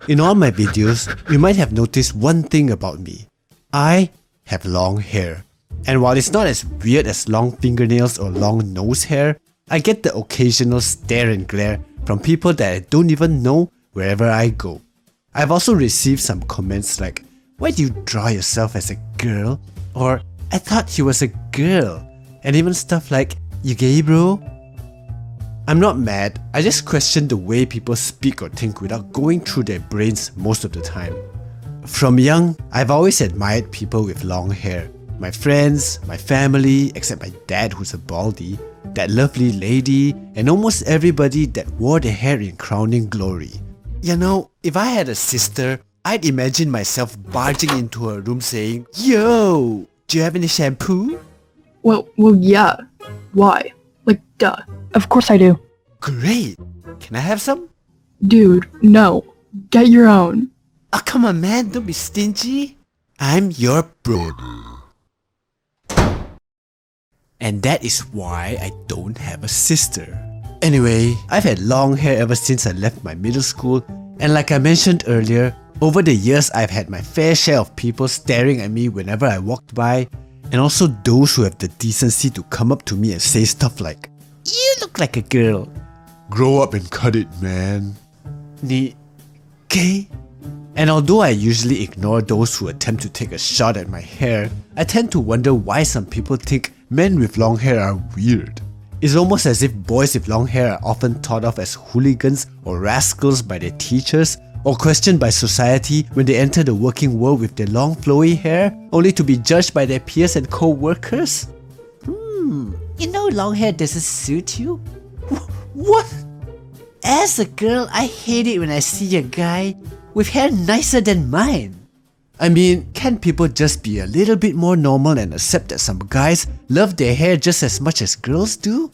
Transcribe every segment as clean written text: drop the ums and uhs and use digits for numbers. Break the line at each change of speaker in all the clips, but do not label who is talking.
In all my videos, you might have noticed one thing about me. I have long hair. And while it's not as weird as long fingernails or long nose hair, I get the occasional stare and glare from people that I don't even know wherever I go. I've also received some comments like, "Why do you draw yourself as a girl?" Or "I thought he was a girl." And even stuff like, "You gay, bro?" I'm not mad, I just question the way people speak or think without going through their brains most of the time. From young, I've always admired people with long hair. My friends, my family, except my dad who's a baldy, that lovely lady, and almost everybody that wore their hair in crowning glory. You know, if I had a sister, I'd imagine myself barging into her room saying, "Yo, do you have any shampoo?"
Well, yeah. Why? Like, duh. Of course I do.
Great! Can I have some?
Dude, no. Get your own.
Oh, come on, man, don't be stingy. I'm your brother. And that is why I don't have a sister. Anyway, I've had long hair ever since I left my middle school, and like I mentioned earlier, over the years I've had my fair share of people staring at me whenever I walked by, and also those who have the decency to come up to me and say stuff like, "You look like a girl." "Grow up and cut it, man." "Ni gay?" And although I usually ignore those who attempt to take a shot at my hair, I tend to wonder why some people think men with long hair are weird. It's almost as if boys with long hair are often thought of as hooligans or rascals by their teachers, or questioned by society when they enter the working world with their long flowy hair, only to be judged by their peers and co-workers. You know long hair doesn't suit you? What? As a girl, I hate it when I see a guy with hair nicer than mine. I mean, can't people just be a little bit more normal and accept that some guys love their hair just as much as girls do?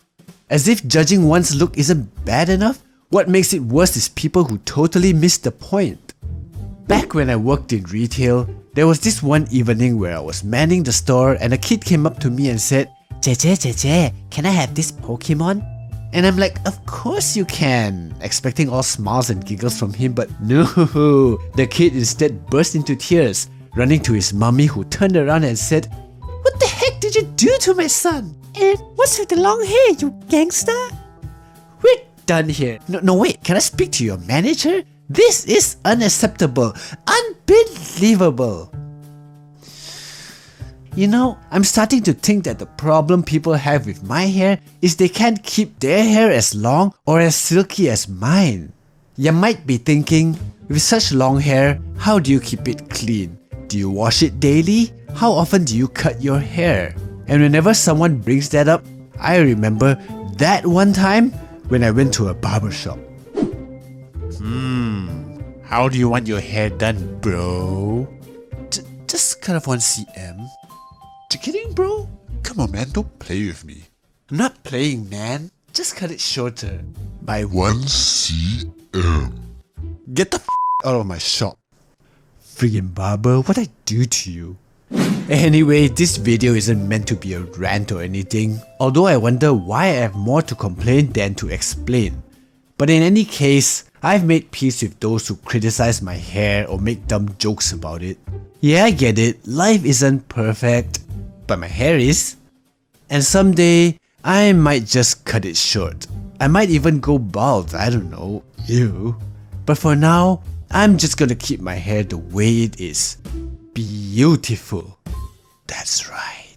As if judging one's look isn't bad enough, what makes it worse is people who totally miss the point. Back when I worked in retail, there was this one evening where I was manning the store and a kid came up to me and said, "𝐤𝐤𝐤𝐤, can I have this Pokemon?" And I'm like, "Of course you can," expecting all smiles and giggles from him, but no, the kid instead burst into tears, running to his mummy who turned around and said, "What the heck did you do to my son? And what's with the long hair, you gangster?" We're done here. No wait, can I speak to your manager? This is unacceptable, unbelievable. You know, I'm starting to think that the problem people have with my hair is they can't keep their hair as long or as silky as mine. You might be thinking, with such long hair, how do you keep it clean? Do you wash it daily? How often do you cut your hair? And whenever someone brings that up, I remember that one time when I went to a barber shop. How do you want your hair done, bro? Just cut off 1 cm. You kidding, bro?
Come on, man, don't play with me.
I'm not playing, man. Just cut it shorter. By
1 cm.
Get the out of my shop. Friggin' barber, what'd I do to you? Anyway, this video isn't meant to be a rant or anything, although I wonder why I have more to complain than to explain. But in any case, I've made peace with those who criticize my hair or make dumb jokes about it. Yeah, I get it, life isn't perfect, but my hair is. And someday, I might just cut it short. I might even go bald, I don't know, ew. But for now, I'm just gonna keep my hair the way it is. Beautiful. That's right.